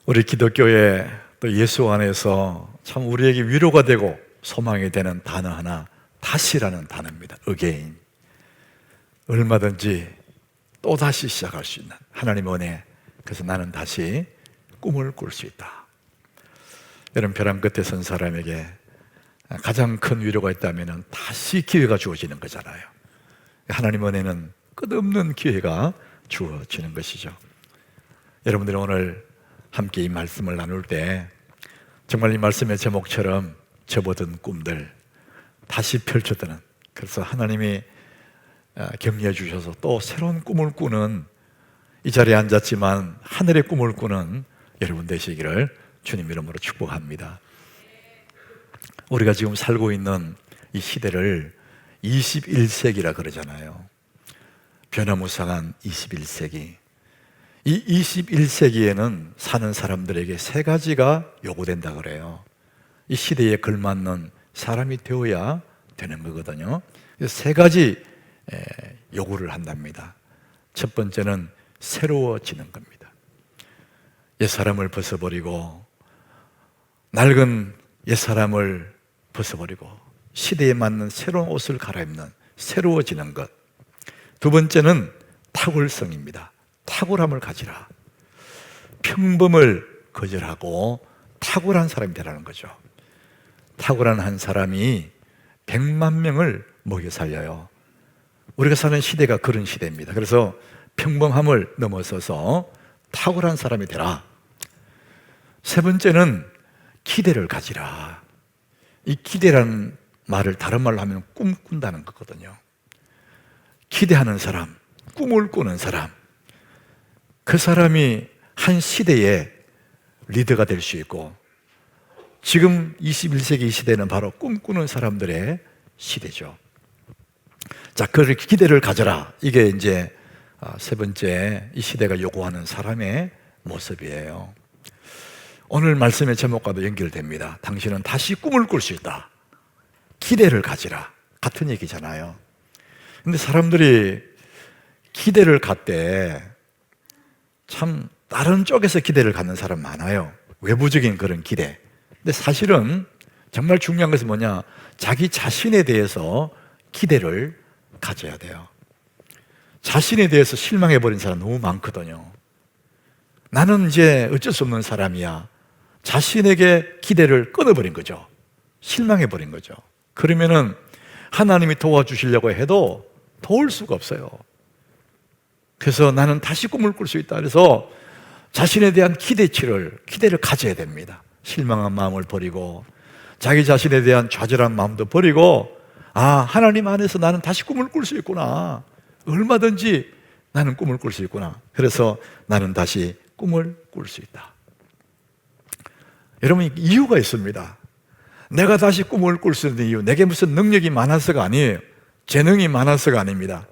우리 기독교의 또 예수 안에서 참 우리에게 위로가 되고 소망이 되는 단어 하나, 다시라는 단어입니다. again. 얼마든지 또 다시 시작할 수 있는 하나님의 은혜. 그래서 나는 다시 꿈을 꿀 수 있다. 여러분, 벼랑 끝에 선 사람에게 가장 큰 위로가 있다면 다시 기회가 주어지는 거잖아요. 하나님의 은혜는 끝없는 기회가 주어지는 것이죠. 여러분들이 오늘 함께 이 말씀을 나눌 때 정말 이 말씀의 제목처럼 접어든 꿈들 다시 펼쳐드는, 그래서 하나님이 격려해 주셔서 또 새로운 꿈을 꾸는, 이 자리에 앉았지만 하늘의 꿈을 꾸는 여러분 되시기를 주님 이름으로 축복합니다. 우리가 지금 살고 있는 이 시대를 21세기라 그러잖아요. 변화무쌍한 21세기. 이 21세기에는 사는 사람들에게 세 가지가 요구된다 그래요. 이 시대에 걸맞는 사람이 되어야 되는 거거든요. 세 가지 요구를 한답니다. 첫 번째는 새로워지는 겁니다. 옛사람을 벗어버리고, 낡은 옛사람을 벗어버리고 시대에 맞는 새로운 옷을 갈아입는, 새로워지는 것. 두 번째는 탁월성입니다. 탁월함을 가지라. 평범을 거절하고 탁월한 사람이 되라는 거죠. 탁월한 한 사람이 100만 명을 먹여 살려요. 우리가 사는 시대가 그런 시대입니다. 그래서 평범함을 넘어서서 탁월한 사람이 되라. 세 번째는 기대를 가지라. 이 기대라는 말을 다른 말로 하면 꿈꾼다는 거거든요. 기대하는 사람, 꿈을 꾸는 사람, 그 사람이 한 시대의 리더가 될 수 있고, 지금 21세기 이 시대는 바로 꿈꾸는 사람들의 시대죠. 자, 그 기대를 가져라. 이게 이제 세 번째, 이 시대가 요구하는 사람의 모습이에요. 오늘 말씀의 제목과도 연결됩니다. 당신은 다시 꿈을 꿀 수 있다. 기대를 가지라. 같은 얘기잖아요. 근데 사람들이 기대를 갖대 참 다른 쪽에서 기대를 갖는 사람 많아요. 외부적인 그런 기대. 근데 사실은 정말 중요한 것은 뭐냐? 자기 자신에 대해서 기대를 가져야 돼요. 자신에 대해서 실망해버린 사람 너무 많거든요. 나는 이제 어쩔 수 없는 사람이야. 자신에게 기대를 끊어버린 거죠. 실망해버린 거죠. 그러면은 하나님이 도와주시려고 해도 도울 수가 없어요. 그래서 나는 다시 꿈을 꿀 수 있다. 그래서 자신에 대한 기대를 가져야 됩니다. 실망한 마음을 버리고, 자기 자신에 대한 좌절한 마음도 버리고, 하나님 안에서 나는 다시 꿈을 꿀 수 있구나. 얼마든지 나는 꿈을 꿀 수 있구나. 그래서 나는 다시 꿈을 꿀 수 있다. 여러분, 이유가 있습니다. 내가 다시 꿈을 꿀 수 있는 이유, 내게 무슨 능력이 많아서가 아니에요. 재능이 많아서가 아닙니다.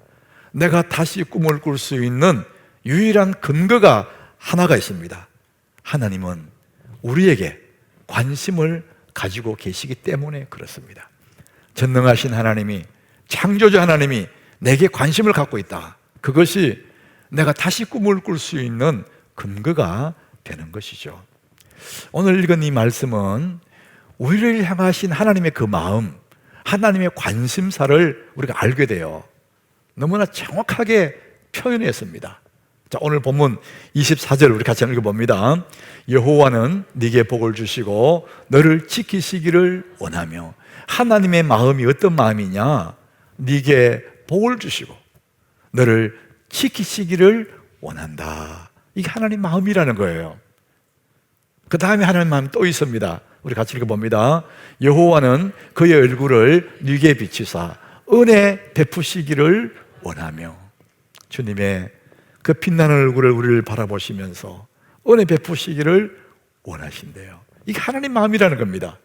내가 다시 꿈을 꿀 수 있는 유일한 근거가 하나가 있습니다. 하나님은 우리에게 관심을 가지고 계시기 때문에 그렇습니다. 전능하신 하나님이, 창조주 하나님이 내게 관심을 갖고 있다. 그것이 내가 다시 꿈을 꿀 수 있는 근거가 되는 것이죠. 오늘 읽은 이 말씀은 우리를 향하신 하나님의 그 마음, 하나님의 관심사를 우리가 알게 돼요. 너무나 정확하게 표현했습니다. 자, 오늘 본문 24절 우리 같이 읽어봅니다. 여호와는 네게 복을 주시고 너를 지키시기를 원하며. 하나님의 마음이 어떤 마음이냐? 네게 복을 주시고 너를 지키시기를 원한다. 이게 하나님 마음이라는 거예요. 그 다음에 하나님 마음 또 있습니다. 우리 같이 읽어봅니다. 여호와는 그의 얼굴을 네게 비치사 은혜 베푸시기를 원하며. 주님의 그 빛나는 얼굴을 우리를 바라보시면서 은혜 베푸시기를 원하신대요. 이게 하나님 마음이라는 겁니다.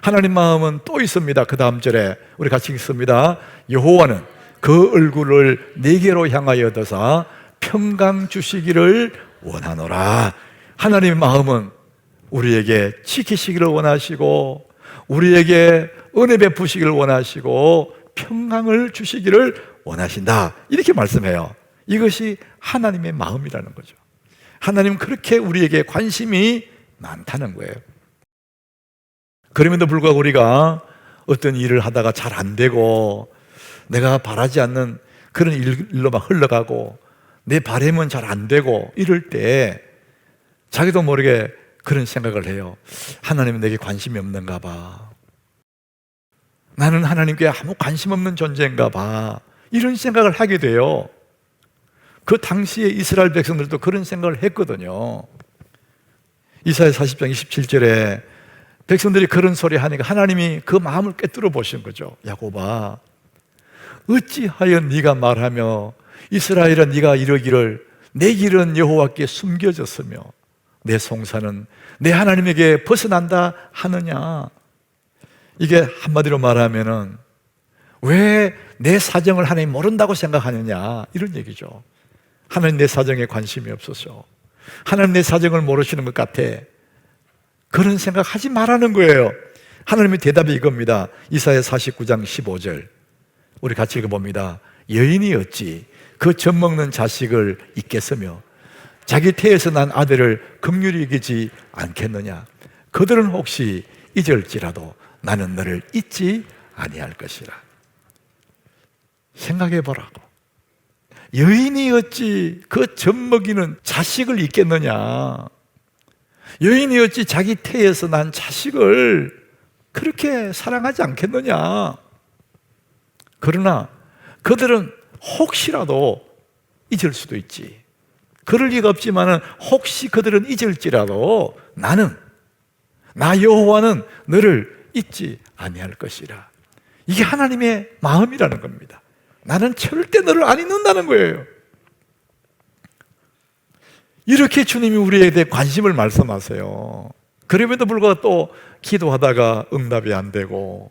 하나님 마음은 또 있습니다. 그 다음 절에 우리 같이 읽습니다. 여호와는 그 얼굴을 네게로 향하여 드사 평강 주시기를 원하노라. 하나님의 마음은 우리에게 지키시기를 원하시고, 우리에게 은혜 베푸시기를 원하시고, 평강을 주시기를 원하신다. 이렇게 말씀해요. 이것이 하나님의 마음이라는 거죠. 하나님은 그렇게 우리에게 관심이 많다는 거예요. 그럼에도 불구하고 우리가 어떤 일을 하다가 잘 안 되고 내가 바라지 않는 그런 일로만 흘러가고 내 바람은 잘 안 되고 이럴 때 자기도 모르게 그런 생각을 해요. 하나님은 내게 관심이 없는가 봐. 나는 하나님께 아무 관심 없는 존재인가 봐. 이런 생각을 하게 돼요. 그 당시에 이스라엘 백성들도 그런 생각을 했거든요. 이사야 40장 27절에 백성들이 그런 소리 하니까 하나님이 그 마음을 꿰뚫어 보신 거죠. 야곱아, 어찌하여 네가 말하며 이스라엘아 네가 이러기를 내 길은 여호와께 숨겨졌으며 내 송사는 내 하나님에게 벗어난다 하느냐. 이게 한마디로 말하면은 왜 내 사정을 하나님 모른다고 생각하느냐 이런 얘기죠. 하나님 내 사정에 관심이 없어서 하나님 내 사정을 모르시는 것 같아. 그런 생각하지 말라는 거예요. 하나님의 대답이 이겁니다. 이사야 49장 15절 우리 같이 읽어봅니다. 여인이 어찌 그 젖먹는 자식을 잊겠으며 자기 태에서 난 아들을 긍휼히 여기지 않겠느냐. 그들은 혹시 잊을지라도 나는 너를 잊지 아니할 것이라. 생각해 보라고. 여인이 어찌 그 젖먹이는 자식을 잊겠느냐. 여인이 어찌 자기 태에서 난 자식을 그렇게 사랑하지 않겠느냐. 그러나 그들은 혹시라도 잊을 수도 있지. 그럴 리가 없지만은 혹시 그들은 잊을지라도 나는 나 여호와는 너를 잊지 아니할 것이라. 이게 하나님의 마음이라는 겁니다. 나는 절대 너를 안 잊는다는 거예요. 이렇게 주님이 우리에 대해 관심을 말씀하세요. 그럼에도 불구하고 또 기도하다가 응답이 안 되고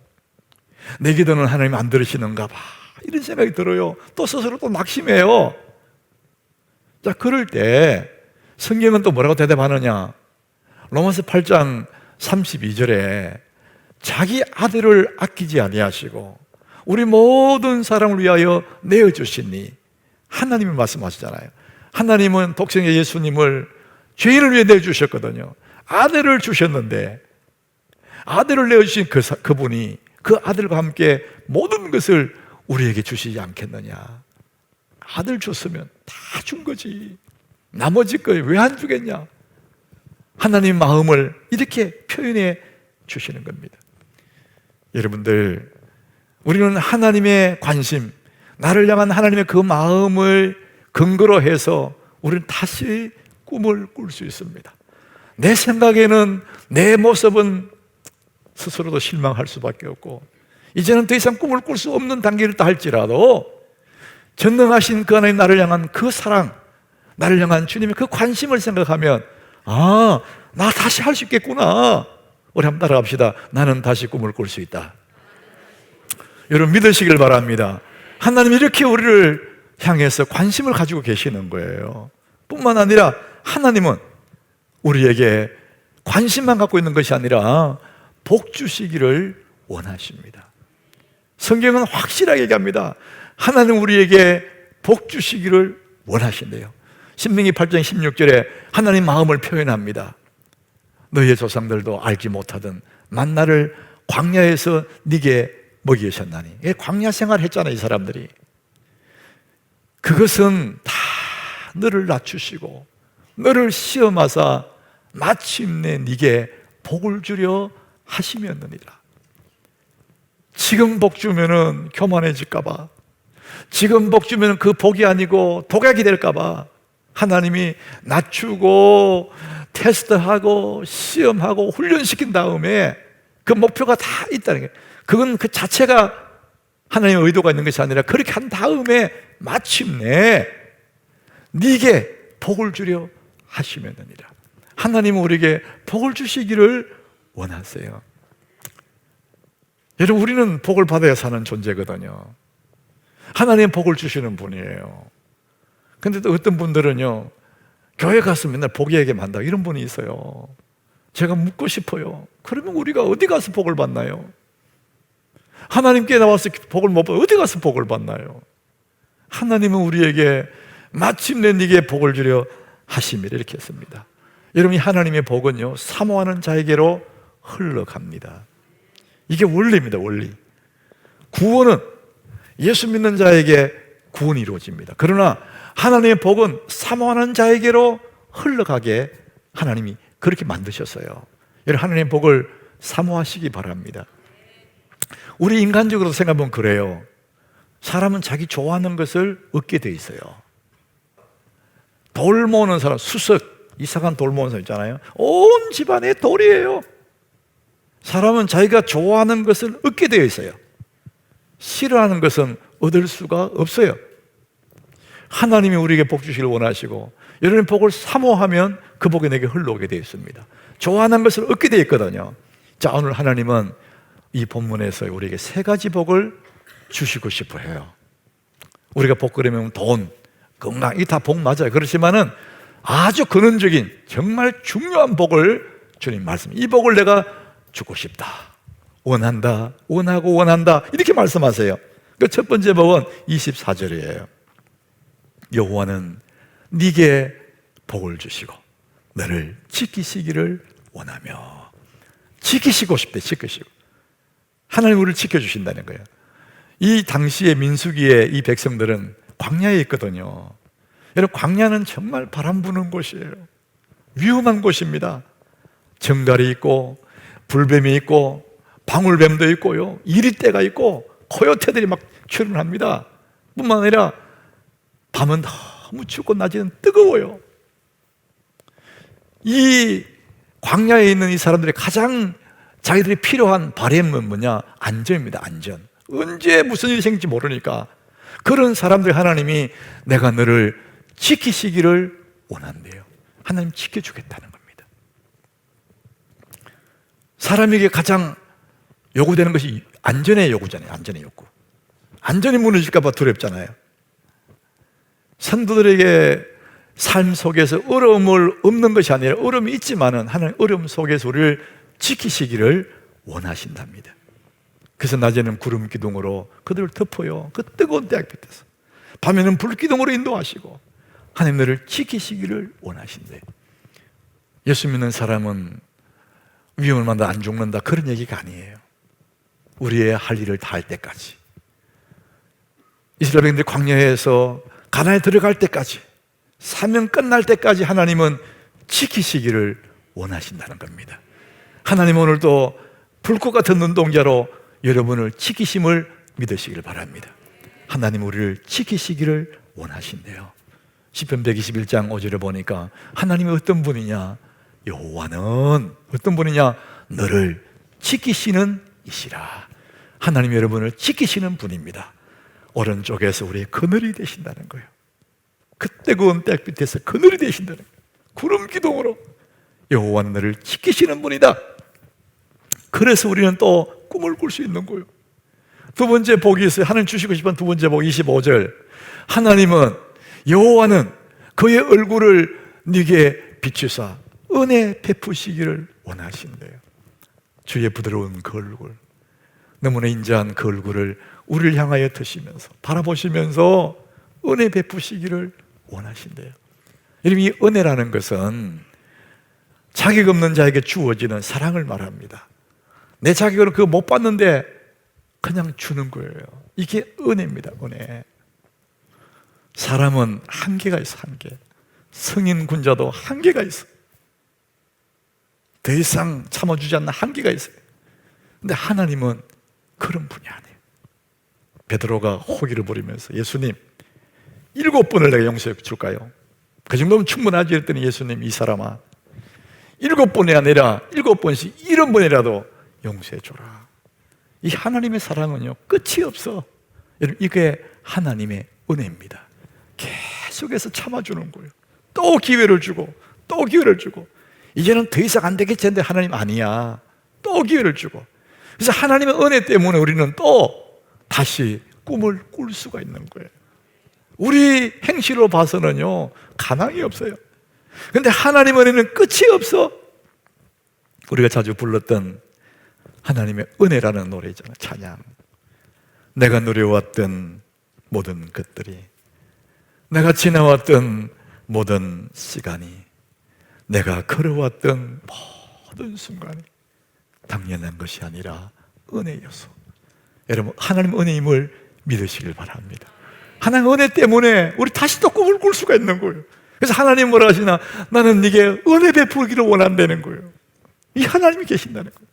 내 기도는 하나님 안 들으시는가 봐 이런 생각이 들어요. 또 스스로 또 낙심해요. 자, 그럴 때 성경은 또 뭐라고 대답하느냐. 로마서 8장 32절에 자기 아들을 아끼지 아니하시고 우리 모든 사람을 위하여 내어주시니 하나님이 말씀하시잖아요. 하나님은 독생의 예수님을 죄인을 위해 내주셨거든요. 아들을 주셨는데 아들을 내어주신 그분이 그 아들과 함께 모든 것을 우리에게 주시지 않겠느냐. 아들 줬으면 다 준 거지. 나머지 거 왜 안 주겠냐. 하나님 마음을 이렇게 표현해 주시는 겁니다. 여러분들, 우리는 하나님의 관심, 나를 향한 하나님의 그 마음을 근거로 해서 우리는 다시 꿈을 꿀 수 있습니다. 내 생각에는 내 모습은 스스로도 실망할 수밖에 없고 이제는 더 이상 꿈을 꿀 수 없는 단계를 다 할지라도 전능하신 그 하나님 나를 향한 그 사랑, 나를 향한 주님의 그 관심을 생각하면 아, 나 다시 할 수 있겠구나. 우리 한번 따라갑시다. 나는 다시 꿈을 꿀 수 있다. 여러분 믿으시길 바랍니다. 하나님이 이렇게 우리를 향해서 관심을 가지고 계시는 거예요. 뿐만 아니라 하나님은 우리에게 관심만 갖고 있는 것이 아니라 복 주시기를 원하십니다. 성경은 확실하게 얘기합니다. 하나님 우리에게 복 주시기를 원하신대요. 신명기 8장 16절에 하나님 마음을 표현합니다. 너희의 조상들도 알지 못하던 만나를 광야에서 네게 먹이셨나니. 광야 생활 했잖아요, 이 사람들이. 그것은 다 너를 낮추시고 너를 시험하사 마침내 네게 복을 주려 하심이었느니라. 지금 복 주면은 교만해질까 봐, 지금 복 주면 그 복이 아니고 독약이 될까 봐 하나님이 낮추고 테스트하고 시험하고 훈련시킨 다음에 그 목표가 다 있다는 거예요. 그건 그 자체가 하나님의 의도가 있는 것이 아니라 그렇게 한 다음에 마침내 네게 복을 주려 하시면느니라. 하나님은 우리에게 복을 주시기를 원하세요. 여러분, 우리는 복을 받아야 사는 존재거든요. 하나님은 복을 주시는 분이에요. 근데 또 어떤 분들은요, 교회 가서 맨날 복 얘기만 한다 이런 분이 있어요. 제가 묻고 싶어요. 그러면 우리가 어디 가서 복을 받나요? 하나님께 나와서 복을 못 받아 어디 가서 복을 받나요? 하나님은 우리에게 마침내 네게 복을 주려 하심이라 이렇게 했습니다. 여러분, 이 하나님의 복은요, 사모하는 자에게로 흘러갑니다. 이게 원리입니다, 원리. 구원은 예수 믿는 자에게 구원이 이루어집니다. 그러나 하나님의 복은 사모하는 자에게로 흘러가게 하나님이 그렇게 만드셨어요. 여러분, 하나님의 복을 사모하시기 바랍니다. 우리 인간적으로 생각하면 그래요. 사람은 자기 좋아하는 것을 얻게 돼 있어요. 돌 모으는 사람, 수석, 이상한 돌 모으는 사람 있잖아요. 온 집안에 돌이에요. 사람은 자기가 좋아하는 것을 얻게 되어 있어요. 싫어하는 것은 얻을 수가 없어요. 하나님이 우리에게 복 주시길 원하시고 여러분의 복을 사모하면 그 복이 내게 흘러오게 되어 있습니다. 좋아하는 것을 얻게 되어 있거든요. 자, 오늘 하나님은 이 본문에서 우리에게 세 가지 복을 주시고 싶어 해요. 우리가 복 그러면 돈, 건강, 이게 다 복 맞아요. 그렇지만은 아주 근원적인 정말 중요한 복을 주님 말씀, 이 복을 내가 주고 싶다, 원한다, 원하고 원한다, 이렇게 말씀하세요. 그 첫 번째 복은 24절이에요. 여호와는 네게 복을 주시고 너를 지키시기를 원하며. 지키시고 싶대. 지키시고. 하나님 우리를 지켜주신다는 거예요. 이 당시의 민수기의 이 백성들은 광야에 있거든요. 여러분, 광야는 정말 바람 부는 곳이에요. 위험한 곳입니다. 정갈이 있고 불뱀이 있고 방울뱀도 있고요, 이리떼가 있고 코요테들이 막 출현합니다. 뿐만 아니라 밤은 너무 춥고 낮에는 뜨거워요. 이 광야에 있는 이 사람들이 가장 자기들이 필요한 바램은 뭐냐? 안전입니다. 안전. 언제 무슨 일이 생길지 모르니까 그런 사람들 하나님이 내가 너를 지키시기를 원한대요. 하나님 지켜주겠다는 겁니다. 사람에게 가장 요구되는 것이 안전의 요구잖아요. 안전의 요구. 안전이 무너질까 봐 두렵잖아요. 성도들에게 삶 속에서 어려움을 없는 것이 아니라 어려움이 있지만은 하나님 어려움 속에서 우리를 지키시기를 원하신답니다. 그래서 낮에는 구름 기둥으로 그들을 덮어요. 그 뜨거운 대학 밑에서. 밤에는 불 기둥으로 인도하시고 하나님 너를 지키시기를 원하신대. 예수 믿는 사람은 위험을 만나 안 죽는다, 그런 얘기가 아니에요. 우리의 할 일을 다 할 때까지, 이스라엘 백성들이 광야에서 가나안에 들어갈 때까지, 사명 끝날 때까지 하나님은 지키시기를 원하신다는 겁니다. 하나님 오늘도 불꽃 같은 눈동자로 여러분을 지키심을 믿으시길 바랍니다. 하나님 우리를 지키시기를 원하신대요. 시편 121장 5절에 보니까 하나님이 어떤 분이냐? 여호와는 어떤 분이냐? 너를 지키시는 이시라. 하나님 여러분을 지키시는 분입니다. 오른쪽에서 우리의 그늘이 되신다는 거예요. 그 뜨거운 떏 밑에서 그늘이 되신다는 거예요. 구름 기둥으로 여호와는 너를 지키시는 분이다. 그래서 우리는 또 꿈을 꿀 수 있는 거예요. 두 번째 복이 있어요. 하나님 주시고 싶은 두 번째 복 25절. 하나님은 여호와는 그의 얼굴을 네게 비추사 은혜 베푸시기를 원하신대요. 주의 부드러운 그 얼굴, 너무나 인자한 그 얼굴을 우리를 향하여 드시면서 바라보시면서 은혜 베푸시기를 원하신대요. 여러분, 이 은혜라는 것은 자격 없는 자에게 주어지는 사랑을 말합니다. 내 자격으로 그거 못 받는데 그냥 주는 거예요. 이게 은혜입니다. 은혜. 사람은 한계가 있어. 한계. 성인 군자도 한계가 있어. 더 이상 참아주지 않는 한계가 있어요. 근데 하나님은 그런 분이 아니에요. 베드로가 호기를 부리면서 예수님 7번을 내가 용서해 줄까요? 그 정도면 충분하지 했더니 예수님, 이 사람아 7번이 아니라 7번씩 70번이라도 용서해 줘라. 이 하나님의 사랑은요 끝이 없어. 여러분, 이게 하나님의 은혜입니다. 계속해서 참아주는 거예요. 또 기회를 주고 또 기회를 주고, 이제는 더 이상 안 되겠지 했는데 하나님 아니야. 또 기회를 주고. 그래서 하나님의 은혜 때문에 우리는 또 다시 꿈을 꿀 수가 있는 거예요. 우리 행실로 봐서는요 가망이 없어요. 근데 하나님의 은혜는 끝이 없어. 우리가 자주 불렀던 하나님의 은혜라는 노래 있잖아요. 찬양. 내가 누려왔던 모든 것들이, 내가 지나왔던 모든 시간이, 내가 걸어왔던 모든 순간이 당연한 것이 아니라 은혜여서. 여러분, 하나님 은혜임을 믿으시길 바랍니다. 하나님 은혜 때문에 우리 다시 또 꿈을 꿀 수가 있는 거예요. 그래서 하나님 뭐라 하시나? 나는 네게 은혜 베풀기를 원한다는 거예요. 이 하나님이 계신다는 거예요.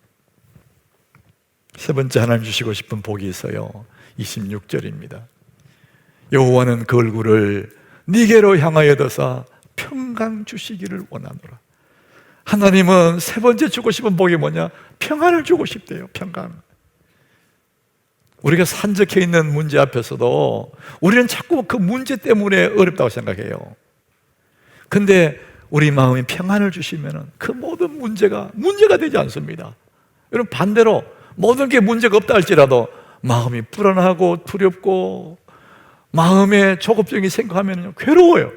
세 번째 하나님 주시고 싶은 복이 있어요. 26절입니다. 여호와는 그 얼굴을 네게로 향하여 드사 평강 주시기를 원하노라. 하나님은 세 번째 주고 싶은 복이 뭐냐? 평안을 주고 싶대요. 평강. 우리가 산적해 있는 문제 앞에서도 우리는 자꾸 그 문제 때문에 어렵다고 생각해요. 근데 우리 마음에 평안을 주시면 그 모든 문제가 되지 않습니다. 여러분, 반대로 모든 게 문제가 없다 할지라도 마음이 불안하고 두렵고 마음에 조급증이 생각하면 괴로워요.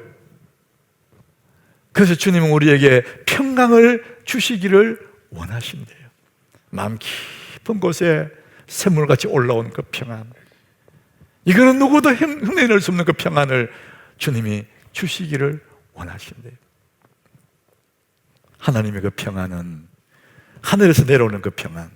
그래서 주님은 우리에게 평강을 주시기를 원하신대요. 마음 깊은 곳에 샘물같이 올라온 그 평안, 이거는 누구도 흉내낼 수 없는 그 평안을 주님이 주시기를 원하신대요. 하나님의 그 평안은, 하늘에서 내려오는 그 평안,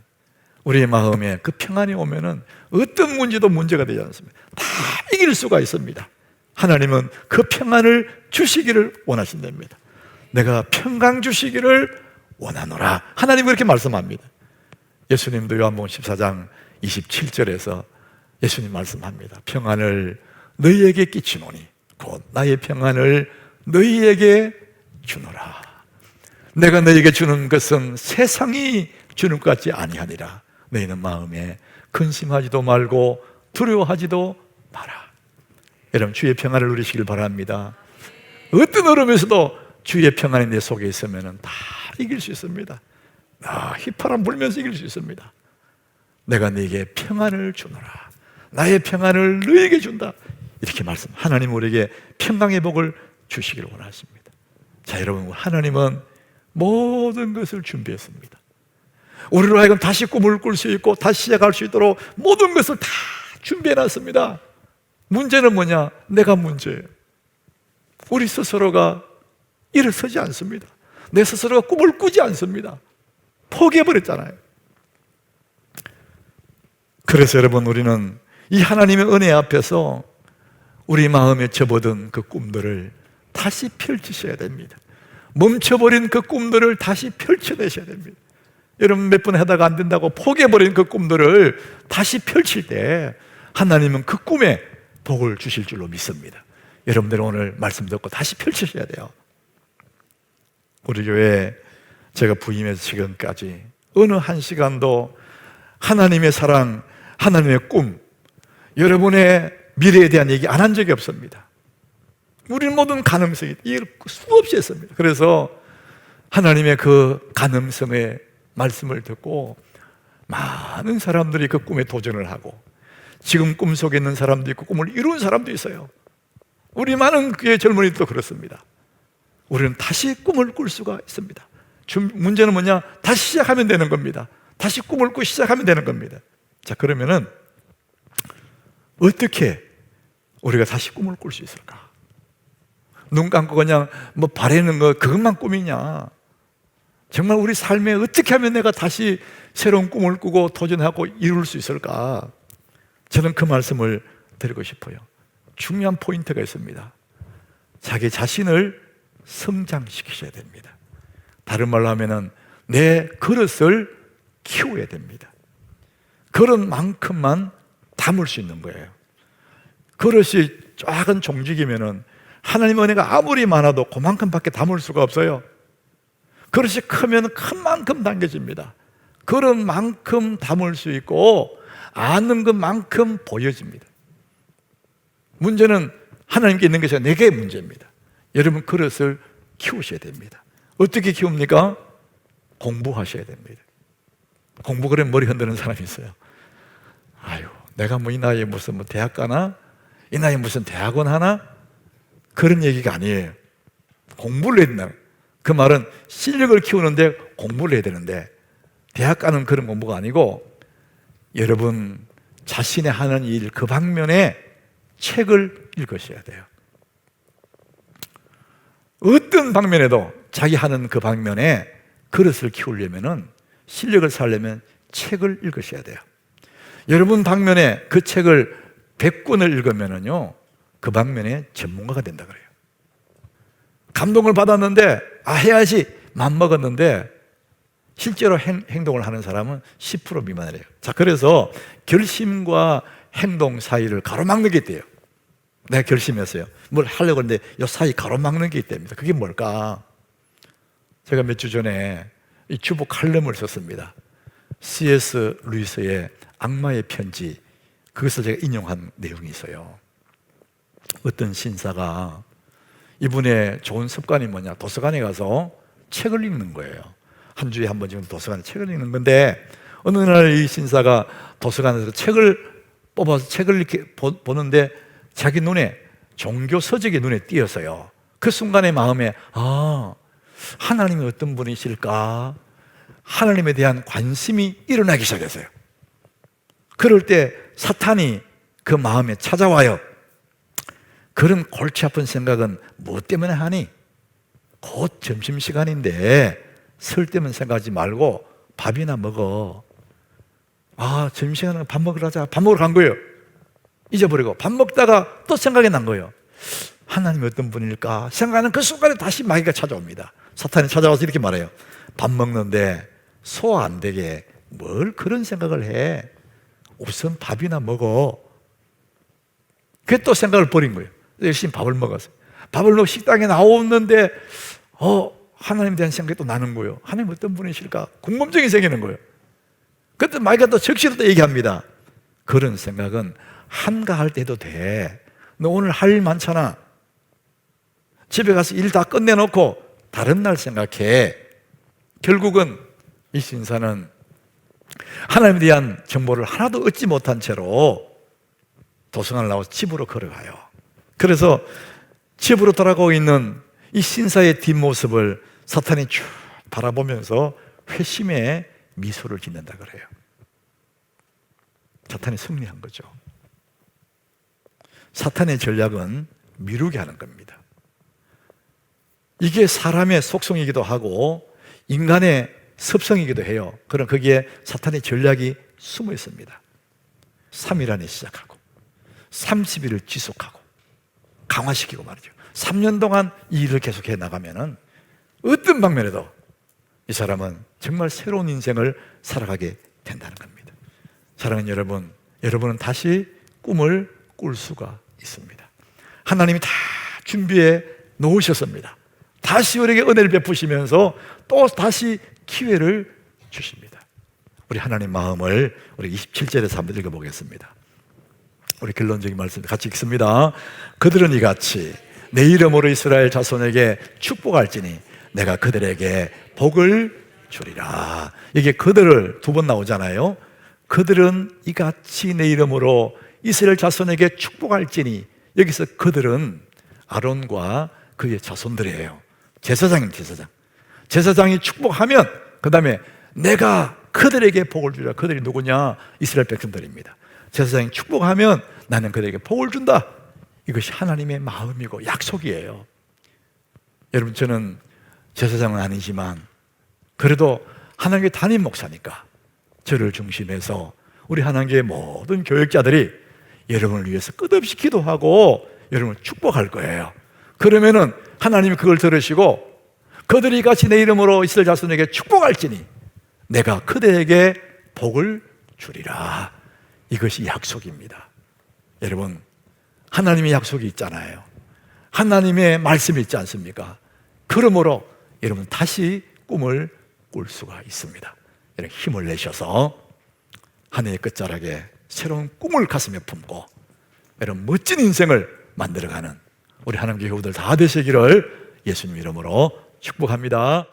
우리의 마음에 그 평안이 오면은 어떤 문제도 문제가 되지 않습니다. 다 이길 수가 있습니다. 하나님은 그 평안을 주시기를 원하신답니다. 내가 평강 주시기를 원하노라. 하나님은 그렇게 말씀합니다. 예수님도 요한복음 14장 27절에서 예수님 말씀합니다. 평안을 너희에게 끼치노니 곧 나의 평안을 너희에게 주노라. 내가 너희에게 주는 것은 세상이 주는 것 같지 아니하니라. 너희는 마음에 근심하지도 말고 두려워하지도 마라. 여러분, 주의 평안을 누리시길 바랍니다. 어떤 어려움에서도 주의 평안이 내 속에 있으면 다 이길 수 있습니다. 휘파람 불면서 이길 수 있습니다. 내가 너에게 평안을 주노라. 나의 평안을 너에게 준다. 이렇게 말씀. 하나님 우리에게 평강의 복을 주시기를 원하십니다. 자, 여러분, 하나님은 모든 것을 준비했습니다. 우리로 하여금 다시 꿈을 꿀 수 있고 다시 시작할 수 있도록 모든 것을 다 준비해놨습니다. 문제는 뭐냐? 내가 문제예요. 우리 스스로가 일어서지 않습니다. 내 스스로가 꿈을 꾸지 않습니다. 포기해버렸잖아요. 그래서 여러분, 우리는 이 하나님의 은혜 앞에서 우리 마음에 접어든 그 꿈들을 다시 펼치셔야 됩니다. 멈춰버린 그 꿈들을 다시 펼쳐내셔야 됩니다. 여러분, 몇 번 하다가 안 된다고 포기해버린 그 꿈들을 다시 펼칠 때 하나님은 그 꿈에 복을 주실 줄로 믿습니다. 여러분들 오늘 말씀 듣고 다시 펼치셔야 돼요. 우리 교회 제가 부임해서 지금까지 어느 한 시간도 하나님의 사랑, 하나님의 꿈, 여러분의 미래에 대한 얘기 안 한 적이 없습니다. 우리는 모든 가능성이 이걸 수없이 했습니다. 그래서 하나님의 그 가능성의 말씀을 듣고 많은 사람들이 그 꿈에 도전을 하고 지금 꿈속에 있는 사람도 있고 꿈을 이룬 사람도 있어요. 우리 많은 교회 젊은이도 그렇습니다. 우리는 다시 꿈을 꿀 수가 있습니다. 문제는 뭐냐? 다시 시작하면 되는 겁니다. 다시 꿈을 꾸고 시작하면 되는 겁니다. 자, 그러면은 어떻게 우리가 다시 꿈을 꿀 수 있을까? 눈 감고 그냥 뭐 바라는 거 그것만 꿈이냐? 정말 우리 삶에 어떻게 하면 내가 다시 새로운 꿈을 꾸고 도전하고 이룰 수 있을까? 저는 그 말씀을 드리고 싶어요. 중요한 포인트가 있습니다. 자기 자신을 성장시키셔야 됩니다. 다른 말로 하면은 내 그릇을 키워야 됩니다. 그릇만큼만 담을 수 있는 거예요. 그릇이 작은 종직이면은 하나님 은혜가 아무리 많아도 그만큼밖에 담을 수가 없어요. 그릇이 크면 큰 만큼 담겨집니다. 그릇만큼 담을 수 있고 아는 것만큼 보여집니다. 문제는 하나님께 있는 것이 내게 문제입니다. 여러분, 그릇을 키우셔야 됩니다. 어떻게 키웁니까? 공부하셔야 됩니다. 공부 그러면 머리 흔드는 사람이 있어요. 아유, 내가 뭐 이 나이에 무슨 뭐 대학 가나? 이 나이에 무슨 대학원 하나? 그런 얘기가 아니에요. 공부를 해야 된다. 그 말은 실력을 키우는데 공부를 해야 되는데 대학 가는 그런 공부가 아니고 여러분 자신의 하는 일 그 방면에 책을 읽으셔야 돼요. 어떤 방면에도 자기 하는 그 방면에 그릇을 키우려면은, 실력을 쌓으려면 책을 읽으셔야 돼요. 여러분 방면에 그 책을 100권을 읽으면은요, 그 방면에 전문가가 된다 그래요. 감동을 받았는데 해야지 맘먹었는데 실제로 행동을 하는 사람은 10% 미만이래요. 자, 그래서 결심과 행동 사이를 가로막는 게 있대요. 내가 결심했어요. 뭘 하려고 하는데 이 사이 가로막는 게 있답니다. 그게 뭘까? 제가 몇 주 전에 이 주보 칼럼을 썼습니다. C.S. 루이스의 악마의 편지, 그것을 제가 인용한 내용이 있어요. 어떤 신사가, 이분의 좋은 습관이 뭐냐, 도서관에 가서 책을 읽는 거예요. 한 주에 한 번 정도 도서관에 책을 읽는 건데, 어느 날 이 신사가 도서관에서 책을 뽑아서 책을 이렇게 보는데 자기 눈에 종교 서적이 눈에 띄어서요, 그 순간에 마음에 하나님이 어떤 분이실까, 하나님에 대한 관심이 일어나기 시작했어요. 그럴 때 사탄이 그 마음에 찾아와요. 그런 골치 아픈 생각은 무엇 때문에 하니? 곧 점심시간인데 쓸데없는 생각하지 말고 밥이나 먹어. 점심시간에 밥 먹으러 가자. 밥 먹으러 간 거예요. 잊어버리고 밥 먹다가 또 생각이 난 거예요. 하나님이 어떤 분일까 생각하는 그 순간에 다시 마귀가 찾아옵니다. 사탄이 찾아와서 이렇게 말해요. 밥 먹는데 소화 안 되게 뭘 그런 생각을 해. 우선 밥이나 먹어. 그게 또 생각을 버린 거예요. 열심히 밥을 먹었어요. 밥을 먹고 식당에 나오는데 하나님에 대한 생각이 또 나는 거예요. 하나님 어떤 분이실까? 궁금증이 생기는 거예요. 그때 마귀가 또 적시로 또 얘기합니다. 그런 생각은 한가할 때 해도 돼. 너 오늘 할 일 많잖아. 집에 가서 일 다 끝내놓고 다른 날 생각해. 결국은 이 신사는 하나님에 대한 정보를 하나도 얻지 못한 채로 도서관을 나와서 집으로 걸어가요. 그래서 집으로 돌아가고 있는 이 신사의 뒷모습을 사탄이 쭉 바라보면서 회심의 미소를 짓는다 그래요. 사탄이 승리한 거죠. 사탄의 전략은 미루게 하는 겁니다. 이게 사람의 속성이기도 하고 인간의 습성이기도 해요. 그럼 거기에 사탄의 전략이 숨어 있습니다. 3일 안에 시작하고 30일을 지속하고 강화시키고 말이죠. 3년 동안 이 일을 계속해 나가면은 어떤 방면에도 이 사람은 정말 새로운 인생을 살아가게 된다는 겁니다. 사랑하는 여러분, 여러분은 다시 꿈을 꿀 수가 있습니다. 하나님이 다 준비해 놓으셨습니다. 다시 우리에게 은혜를 베푸시면서 또 다시 기회를 주십니다. 우리 하나님 마음을 우리 27절에서 한번 읽어보겠습니다. 우리 결론적인 말씀 같이 읽습니다. 그들은 이같이 내 이름으로 이스라엘 자손에게 축복할지니 내가 그들에게 복을 주리라. 이게 그들을 두 번 나오잖아요. 그들은 이같이 내 이름으로 이스라엘 자손에게 축복할지니, 여기서 그들은 아론과 그의 자손들이에요. 제사장입니다. 제사장이 축복하면 그 다음에 내가 그들에게 복을 주리라. 그들이 누구냐? 이스라엘 백성들입니다. 제사장이 축복하면 나는 그들에게 복을 준다. 이것이 하나님의 마음이고 약속이에요. 여러분, 저는 제사장은 아니지만 그래도 하나님의 담임 목사니까 저를 중심해서 우리 하나님의 모든 교역자들이 여러분을 위해서 끝없이 기도하고 여러분을 축복할 거예요. 그러면은 하나님이 그걸 들으시고 그들이 같이 내 이름으로 이스라엘 자손에게 축복할지니 내가 그들에게 복을 주리라. 이것이 약속입니다. 여러분, 하나님의 약속이 있잖아요. 하나님의 말씀이 있지 않습니까? 그러므로 여러분 다시 꿈을 꿀 수가 있습니다. 여러분 힘을 내셔서 하늘의 끝자락에 새로운 꿈을 가슴에 품고 여러분 멋진 인생을 만들어가는 우리 하나님의 교우들 다 되시기를 예수님 이름으로 축복합니다.